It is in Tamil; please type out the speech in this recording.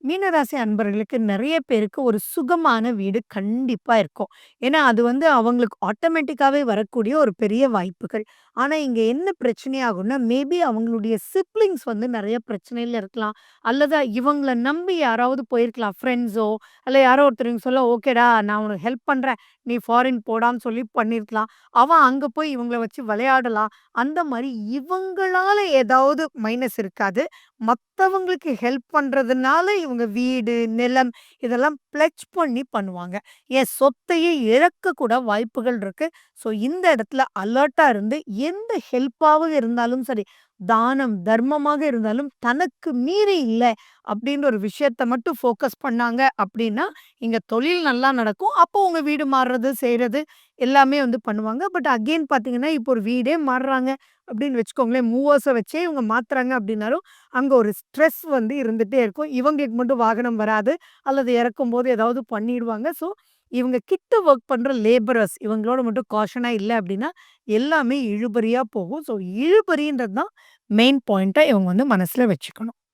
மீனராசி அன்பர்களுக்கு நெறைய பேருக்கு ஒரு சுகமான வீடு கண்டிப்பா இருக்கும். ஏன்னா, அது வந்து அவங்களுக்கு ஆட்டோமேட்டிக்காவே வரக்கூடிய ஒரு பெரிய வாய்ப்புகள். ஆனா, இங்க என்ன பிரச்சனை ஆகும்னா, மேபி அவங்களுடைய சிப்லிங்ஸ் வந்து நெறைய பிரச்சனையில இருக்கலாம். அல்லது இவங்கள நம்பி யாராவது போயிருக்கலாம். ஃப்ரெண்ட்ஸோ அல்ல யாரோ ஒருத்தர் இவங்க சொல்ல, "ஓகேடா நான் உனக்கு ஹெல்ப் பண்றேன். நீ ஃபாரின் போடான்னு" சொல்லி பண்ணியிருக்கலாம். அவன் அங்க போய் இவங்கள வச்சு விளையாடலாம். அந்த மாரி இவங்களால ஏதாவது மைனஸ் இருக்காது. மத்தவங்களுக்கு ஹெல்ப் பண்றதுனால இவங்க வீடு, நிலம் இதெல்லாம் பிளெட்ஜ் பண்ணி பண்ணுவாங்க. என் சொத்தையே இழக்க கூட வாய்ப்புகள் இருக்கு. ஸோ இந்த இடத்துல அலர்ட்டா இருந்து எந்த ஹெல்ப்பாக இருந்தாலும் சரி, தானம், தர்மமாக இருந்தாலும் தனக்கு மீறி இல்ல அப்படின்ற ஒரு விஷயத்த மட்டும் ஃபோக்கஸ் பண்ணாங்க அப்படின்னா, இங்க தொழில் நல்லா நடக்கும். அப்போ உங்க வீடு மாறுறது, செய்றது எல்லாமே வந்து பண்ணுவாங்க. பட் அகெயின் பார்த்தீங்கன்னா, இப்போ ஒரு வீடே மாறுறாங்க அப்படின்னு வச்சுக்கோங்களேன். மூவர்ஸ வச்சே இவங்க மாத்துறாங்க அப்படின்னாலும், அங்க ஒரு ஸ்ட்ரெஸ் வந்து இருந்துட்டே இருக்கும். இவங்களுக்கு மட்டும் வாகனம் வராது. அல்லது இறக்கும்போது ஏதாவது பண்ணிடுவாங்க. ஸோ, இவங்க கிட்ட வொர்க் பண்ற லேபரர்ஸ் இவங்களோட மட்டும் காஷனா இல்ல அப்படின்னா, எல்லாமே இழுபறியா போகும். ஸோ, இழுபறின்றது தான் மெயின் பாயிண்ட்டா இவங்க வந்து மனசுல வச்சுக்கணும்.